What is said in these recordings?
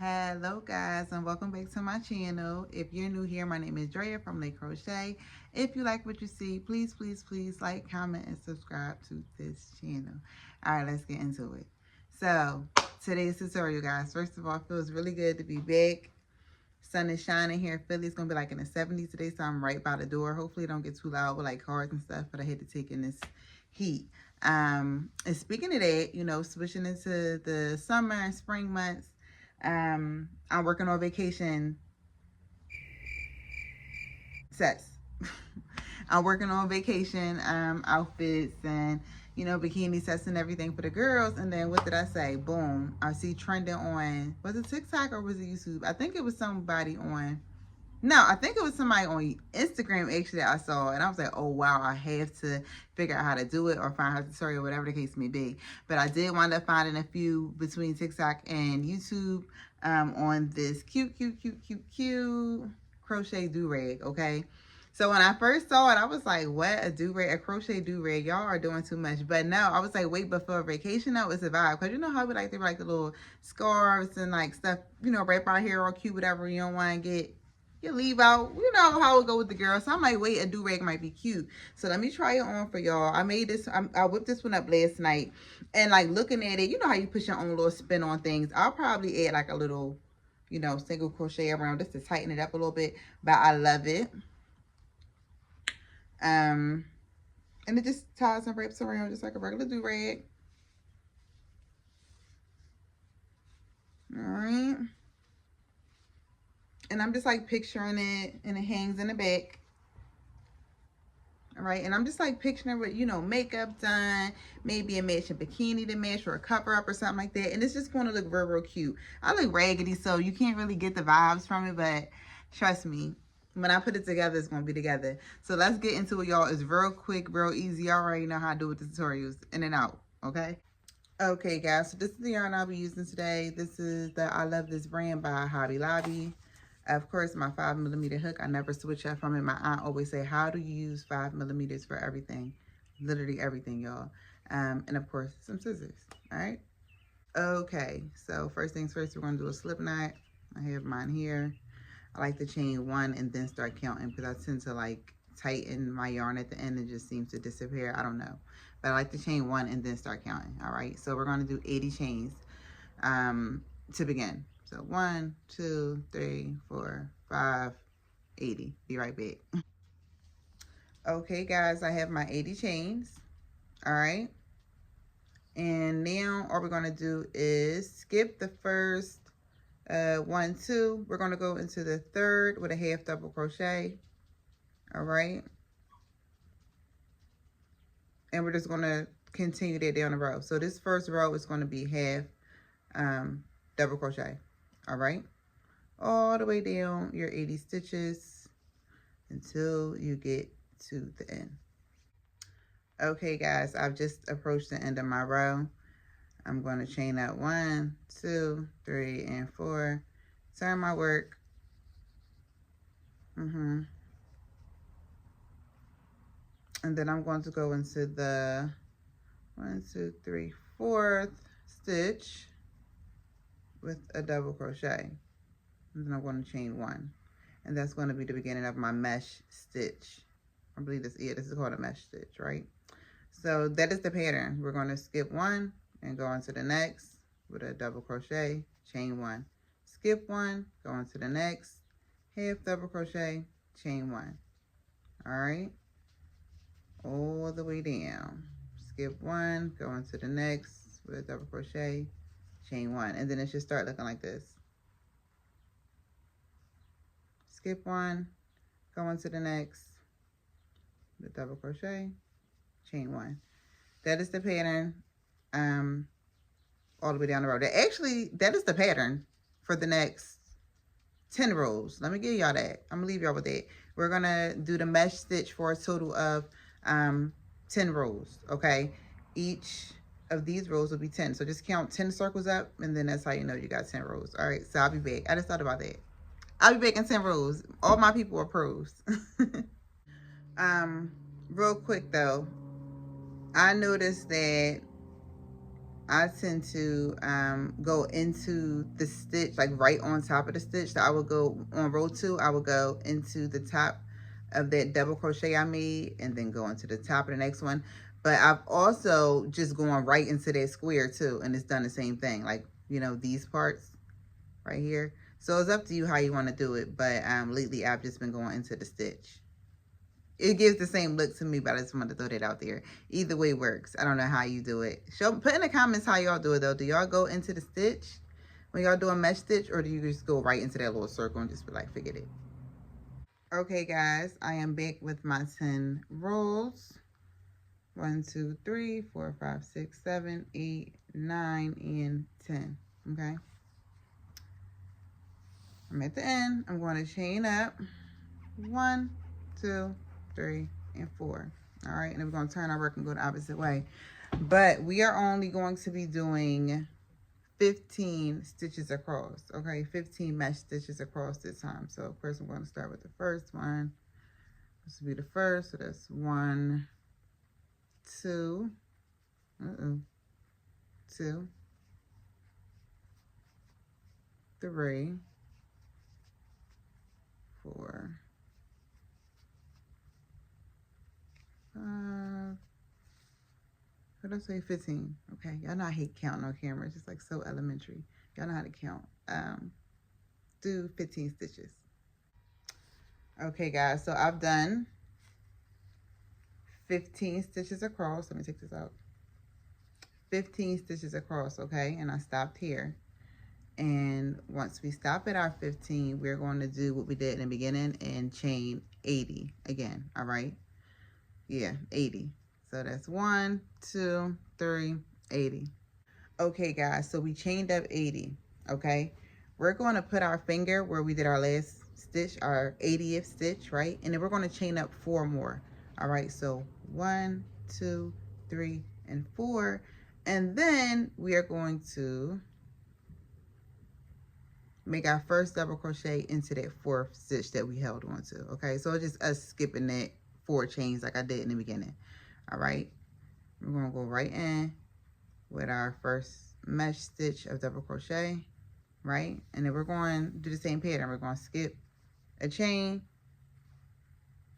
Hello guys, and welcome back to my channel. If you're new here, my name is Drea from Lake Crochet. If you like what you see, please like, comment, and subscribe to this channel. All right, let's get into it. So today's tutorial, guys, first of all, it feels really good to be back. Sun is shining here in Philly. It's gonna be like in the 70s today, so I'm right by the door. Hopefully it don't get too loud with like cars and stuff, but I hate to take in this heat. And speaking of that, you know, switching into the summer and spring months, I'm working on vacation sets. I'm working on vacation outfits and, you know, bikini sets and everything for the girls. And then what did I say? Boom. I see trending on, was it TikTok or was it YouTube? I think it was somebody on, no, I think it was somebody on Instagram actually that I saw. And I was like, oh, wow, I have to figure out how to do it or find a tutorial, whatever the case may be. But I did wind up finding a few between TikTok and YouTube on this cute crochet do-rag, okay? So when I first saw it, I was like, what? A do-rag, a crochet do-rag? Y'all are doing too much. But no, I was like, wait, but for a vacation, though, it's a vibe. Because you know how we like, they were like the little scarves and like stuff, you know, right by here, all cute, whatever. You don't want to get your leave out. You know how it go with the girls. So I'm like, wait, a do-rag might be cute. So let me try it on for y'all. I made this, I whipped this one up last night. And like looking at it, you know how you put your own little spin on things. I'll probably add like a little, you know, single crochet around just to tighten it up a little bit. But I love it. And it just ties and wraps around just like a regular do-rag. All right. And I'm just like picturing it, and it hangs in the back. All right, and I'm just like picturing with, you know, makeup done, maybe a matching bikini to match or a cover up or something like that. And it's just going to look real cute. I look raggedy, so you can't really get the vibes from it, but trust me, when I put it together, it's going to be together. So let's get into it, y'all. It's real quick, real easy. Y'all already know how to do with the tutorials, in and out, okay? Okay, guys, so this is the yarn I'll be using today. This is the I Love This brand by Hobby Lobby. Of course, my 5mm hook, I never switch up from it. My aunt always say, how do you use 5mm for everything? Literally everything, y'all. And of course, some scissors, all right? Okay, so first things first, we're gonna do a slip knot. I have mine here. I like to chain one and then start counting because I tend to like tighten my yarn at the end and just seems to disappear. I don't know. But I like to chain one and then start counting, all right? So we're gonna do 80 chains to begin. So 1, 2, 3, 4, 5, 80. Be right back. Okay, guys, I have my 80 chains. All right. And now all we're going to do is skip the first 1, 2. We're going to go into the third with a half double crochet. All right. And we're just going to continue that down the row. So this first row is going to be half double crochet. All right, all the way down your 80 stitches until you get to the end. Okay, guys, I've just approached the end of my row. I'm going to chain out 1, 2, 3, and 4. Turn my work. And then I'm going to go into the 1, 2, 3, 4th stitch with a double crochet, and then I'm going to chain 1, and that's going to be the beginning of my mesh stitch. I believe this, yeah, this is called a mesh stitch, right? So that is the pattern. We're going to skip 1 and go into the next with a double crochet, chain 1, skip 1, go into the next, half double crochet, chain 1. All right, all the way down, skip 1, go into the next with a double crochet, chain 1, and then it should start looking like this. Skip 1, go into the next, the double crochet, chain 1. That is the pattern all the way down the row. That is the pattern for the next 10 rows. Let me give y'all that. I'm gonna leave y'all with that. We're gonna do the mesh stitch for a total of 10 rows, okay? Each of these rows will be 10. So just count 10 circles up, and then that's how you know you got 10 rows. All right, so I'll be back. I just thought about that. I'll be back in 10 rows. All my people are pros. Real quick though, I noticed that I tend to go into the stitch, like right on top of the stitch. So I would go on row 2, I would go into the top of that double crochet I made and then go into the top of the next one. But I've also just gone right into that square too, and it's done the same thing, like, you know, these parts right here. So it's up to you how you want to do it, but lately I've just been going into the stitch. It gives the same look to me, but I just wanted to throw that out there. Either way works. I don't know how you do it. Put in the comments how y'all do it though. Do y'all go into the stitch when y'all do a mesh stitch, or do you just go right into that little circle and just be like, forget it? Okay guys, I am back with my 10 rows. 1, 2, 3, 4, 5, 6, 7, 8, 9, and 10. Okay. I'm at the end. I'm going to chain up 1, 2, 3, and 4. All right, and then we're going to turn our work and go the opposite way. But we are only going to be doing 15 stitches across. Okay, 15 mesh stitches across this time. So of course I'm going to start with the first one. This will be the first. So that's 1, 2. 2, 3, 4, 5. What did I say? 15. Okay, y'all know I hate counting on camera. It's just like so elementary. Y'all know how to count. Do 15 stitches. Okay, guys. So I've done 15 stitches across. Let me take this out. 15 stitches across. Okay, and I stopped here. And once we stop at our 15, we're going to do what we did in the beginning and chain 80 again. All right. Yeah, 80. So that's 1, 2, 3, 80. Okay, guys, so we chained up 80, okay? We're going to put our finger where we did our last stitch, our 80th stitch, right? And then we're going to chain up 4 more, all right? So 1, 2, 3, and 4. And then we are going to make our first double crochet into that 4th stitch that we held on to, okay? So it's just us skipping that 4 chains like I did in the beginning. All right, we're going to go right in with our first mesh stitch of double crochet, right? And then we're going to do the same pattern. We're going to skip a chain,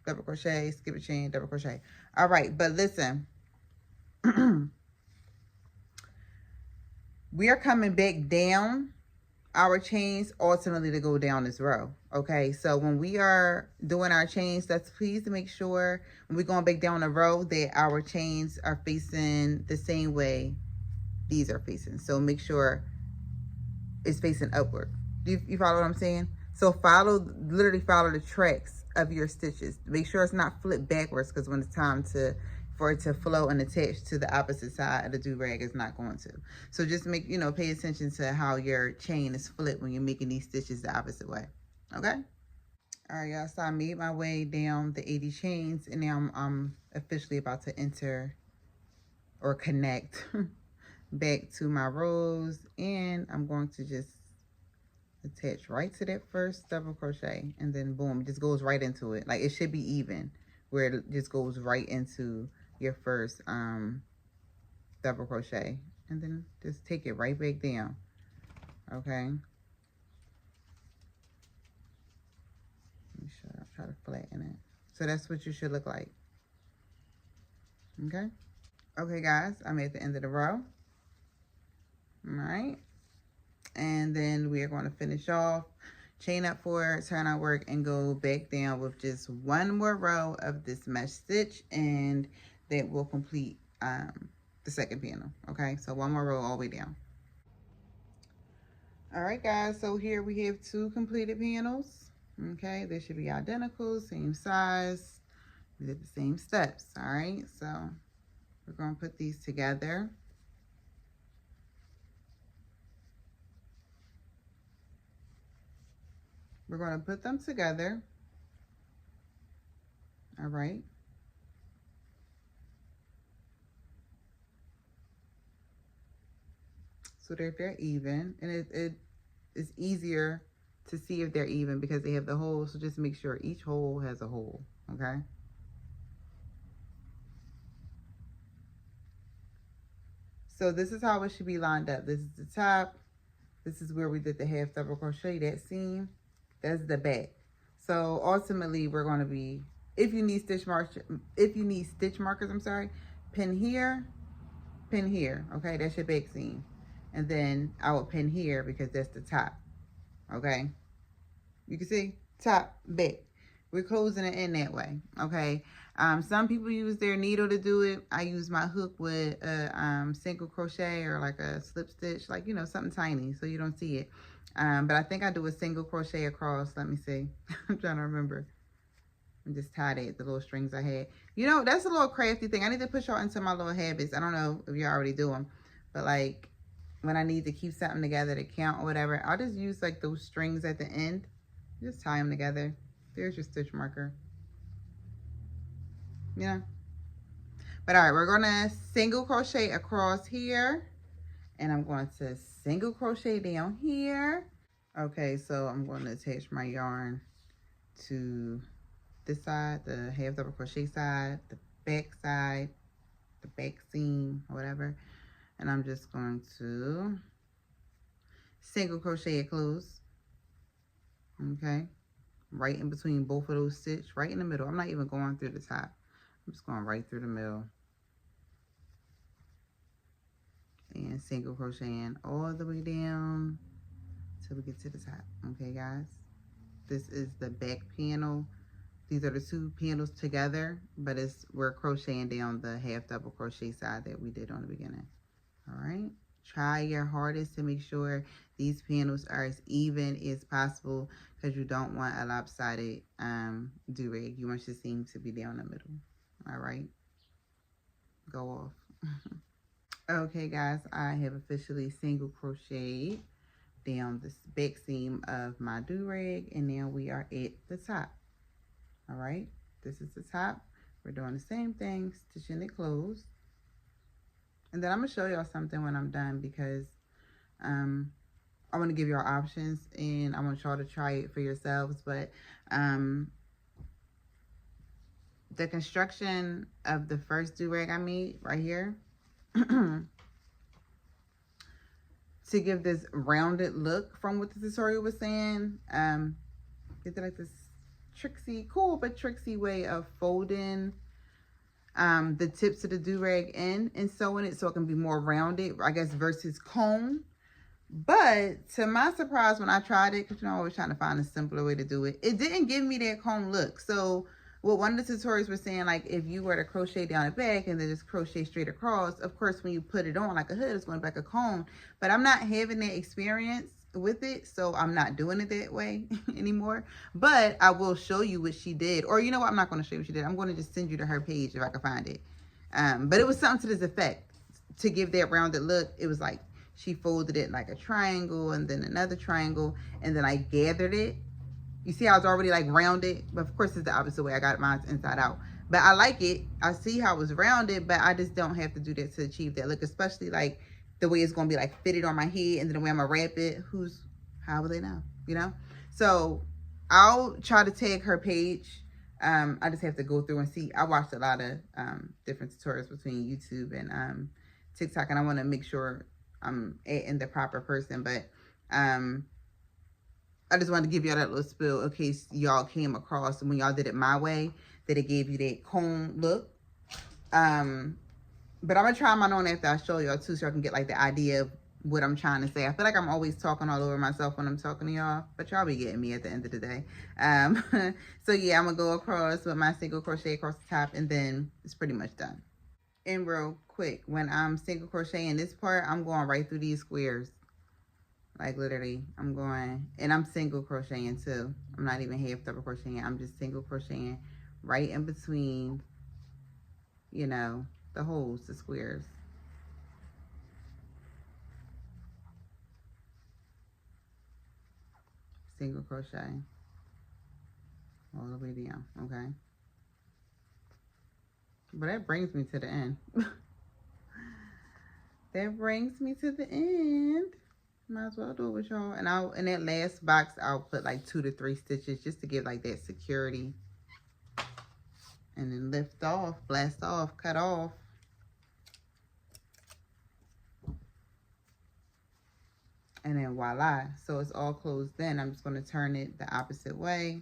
double crochet, skip a chain, double crochet. All right, but listen, we are coming back down our chains ultimately to go down this row. Okay, so when we are doing our chains, let's please make sure when we're going back down the row that our chains are facing the same way these are facing. So make sure it's facing upward. You follow what I'm saying? So literally follow the tracks of your stitches. Make sure it's not flipped backwards, because when it's time for it to flow and attach to the opposite side of the do-rag, it's not going to. So just make, pay attention to how your chain is flipped when you're making these stitches the opposite way. Okay? All right, y'all. So I made my way down the 80 chains, and now I'm officially about to enter or connect back to my rows, and I'm going to just attach right to that first double crochet, and then boom, it just goes right into it. Like, it should be even, where it just goes right into your first double crochet, and then just take it right back down. Okay, I'll try to flatten it. So that's what you should look like. Okay guys, I'm at the end of the row. All right, and then we are going to finish off, chain up 4, turn our work, and go back down with just 1 more row of this mesh stitch, and that will complete the second panel. Okay, so 1 more row all the way down. All right guys, so here we have 2 completed panels. Okay, they should be identical, same size. We did the same steps. All right, so we're going to put these together. We're going to put them together. All right. So that they're even, and it is easier to see if they're even because they have the holes. So just make sure each hole has a hole, okay? So this is how it should be lined up. This is the top. This is where we did the half double crochet, that seam. That's the back. So ultimately we're going to be, if you need stitch markers, I'm sorry, pin here, okay? That's your back seam. And then I will pin here because that's the top, okay? You can see top, back. We're closing it in that way, okay? Some people use their needle to do it. I use my hook with a single crochet or like a slip stitch, like, you know, something tiny so you don't see it. But I think I do a single crochet across. Let me see. I'm trying to remember. And just tied it, the little strings I had. You know, that's a little crafty thing. I need to push y'all into my little habits. I don't know if you already do them, but like when I need to keep something together to count or whatever, I'll just use like those strings at the end. Just tie them together. There's your stitch marker. Yeah. But all right, we're gonna single crochet across here, and I'm going to single crochet down here. Okay, so I'm going to attach my yarn to this side, the half double crochet side, the back side, the back seam, or whatever, and I'm just going to single crochet it close. Okay, right in between both of those stitches, right in the middle. I'm not even going through the top. I'm just going right through the middle. And single crocheting all the way down till we get to the top. Okay, guys? This is the back panel. These are the two panels together, but we're crocheting down the half double crochet side that we did on the beginning. All right? Try your hardest to make sure these panels are as even as possible because you don't want a lopsided do-rag. You want your seam to be down the middle. All right? Go off. Okay, guys, I have officially single crocheted down the back seam of my do-rag, and now we are at the top. All right, this is the top. We're doing the same thing, stitching it closed. And then I'm gonna show y'all something when I'm done because I want to give y'all options and I want y'all to try it for yourselves. But the construction of the first do-rag I made right here, to give this rounded look from what the tutorial was saying, it's like this cool but tricksy way of folding the tips of the do-rag in and sewing it so it can be more rounded, I guess, versus cone. But to my surprise, when I tried it, because you know, I'm always trying to find a simpler way to do it, it didn't give me that cone look. So what one of the tutorials were saying, like if you were to crochet down the back and then just crochet straight across, of course when you put it on like a hood, it's going back a cone. But I'm not having that experience with it, so I'm not doing it that way anymore. But I will show you what she did. Or you know what, I'm not going to show you what she did. I'm going to just send you to her page if I can find it. But it was something to this effect. To give that rounded look, it was like she folded it like a triangle and then another triangle, and then I gathered it. You see how it's already like rounded, but of course it's the opposite way. I got mine inside out, but I like it. I see how it's rounded, but I just don't have to do that to achieve that look, especially like the way it's going to be like fitted on my head, and then the way I'm gonna wrap it. How will they know, you know? So I'll try to tag her page. I just have to go through and see. I watched a lot of different tutorials between YouTube and TikTok, and I want to make sure I'm adding the proper person. But I just wanted to give y'all that little spill in case y'all came across when y'all did it my way that it gave you that cone look. But I'm gonna try mine on after I show y'all too, so I can get like the idea of what I'm trying to say. I feel like I'm always talking all over myself when I'm talking to y'all, but y'all be getting me at the end of the day. So yeah, I'm gonna go across with my single crochet across the top, and then it's pretty much done. And real quick, when I'm single crocheting this part, I'm going right through these squares. Like literally, I'm going, and I'm single crocheting too. I'm not even half double crocheting. I'm just single crocheting right in between, you know, the holes, the squares. Single crochet all the way down, okay? But that brings me to the end. That brings me to the end. Might as well do it with y'all. And in that last box, I'll put like 2 to 3 stitches just to give like that security. And then lift off, blast off, cut off. And then voila. So it's all closed in. I'm just going to turn it the opposite way.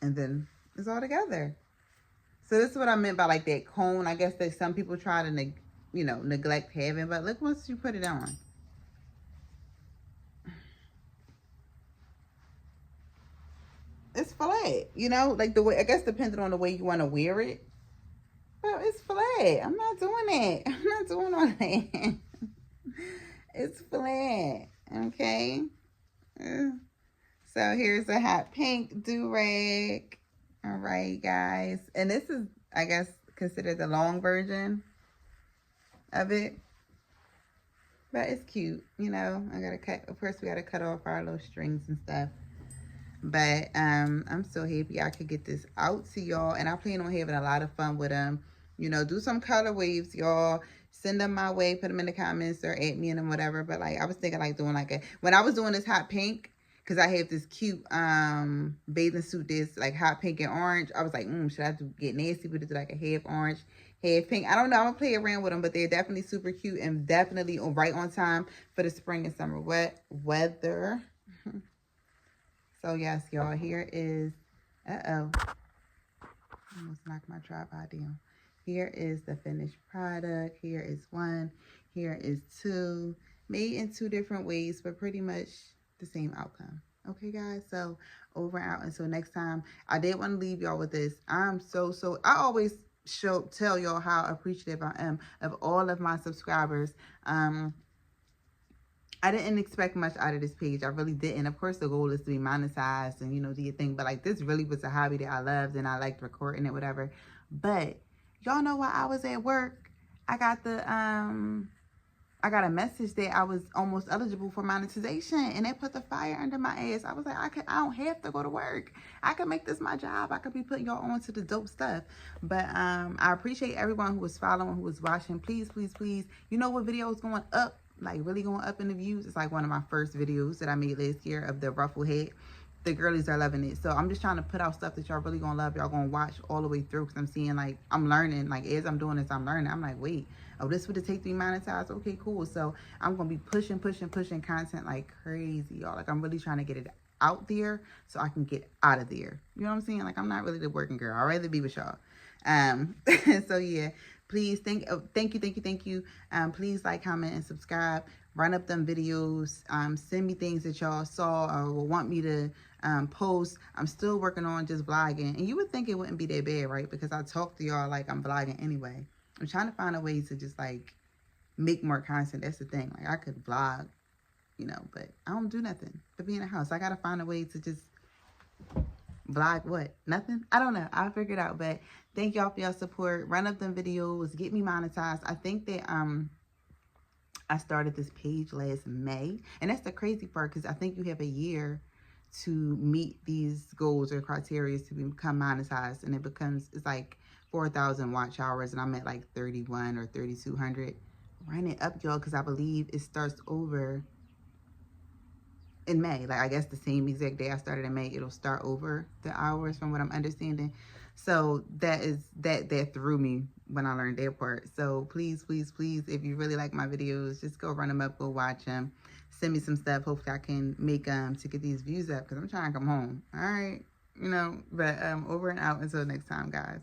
And then it's all together. So this is what I meant by like that cone. I guess that some people try to, you know, neglect having. But look, once you put it on. It's flat, you know, like the way, I guess depending on the way you want to wear it. But it's flat. I'm not doing that. I'm not doing all that. It's flat. Okay. So here's a hot pink do-rag. All right, guys. And this is, I guess, considered the long version of it. But it's cute, you know. I gotta cut, of course, we gotta cut off our little strings and stuff. But I'm so happy I could get this out to y'all. And I plan on having a lot of fun with them. You know, do some color waves, y'all. Send them my way. Put them in the comments or add me in them, whatever. But, like, I was thinking, like, doing, like, a... When I was doing this hot pink, because I have this cute bathing suit that's, like, hot pink and orange. I was like, should I get nasty with it? Do, like, a half orange, half pink? I don't know. I'm going to play around with them. But they're definitely super cute and definitely right on time for the spring and summer weather. So, yes, y'all, here is, almost knocked my tripod down. Here is the finished product. Here is one. Here is two. Made in two different ways, but pretty much the same outcome. Okay, guys? So, over and out until next time. I did want to leave y'all with this. I always tell y'all how appreciative I am of all of my subscribers. I didn't expect much out of this page. I really didn't. Of course, the goal is to be monetized and, you know, do your thing. But, like, this really was a hobby that I loved and I liked recording it, whatever. But y'all know while I was at work, I got a message that I was almost eligible for monetization. And it put the fire under my ass. I was like, I don't have to go to work. I can make this my job. I could be putting y'all on to the dope stuff. But I appreciate everyone who was following, who was watching. Please, please, please. You know what video is going up? Like really going up in the views. It's like one of my first videos that I made last year of the ruffle head. The girlies are loving it. So I'm just trying to put out stuff that y'all really gonna love. Y'all gonna watch all the way through, because I'm seeing, like, I'm learning. Like, as I'm doing this, I'm learning. I'm like, wait, oh, this would take to be monetized? Okay, cool. So I'm gonna be pushing content like crazy, y'all. Like, I'm really trying to get it out there so I can get out of there. You know what I'm saying? Like, I'm not really the working girl. I'd rather be with y'all. So yeah, please, thank you. Please like, comment, and subscribe. Run up them videos. Send me things that y'all saw or will want me to post. I'm still working on just vlogging. And you would think it wouldn't be that bad, right? Because I talk to y'all like I'm vlogging anyway. I'm trying to find a way to just, like, make more content. That's the thing. Like, I could vlog, you know, but I don't do nothing but be in the house. I got to find a way to just vlog what? Nothing? I don't know. I'll figure it out. But thank y'all for your support. Run up them videos. Get me monetized. I think that I started this page last May. And that's the crazy part, because I think you have a year to meet these goals or criteria to become monetized. And it's like 4,000 watch hours. And I'm at like 31 or 3,200. Run it up, y'all, because I believe it starts over in May. Like, I guess the same exact day I started in May, it'll start over the hours from what I'm understanding. So that threw me when I learned that part. So please, please, please, if you really like my videos, just go run them up, go watch them. Send me some stuff. Hopefully I can make to get these views up, because I'm trying to come home. All right, you know, but over and out until next time, guys.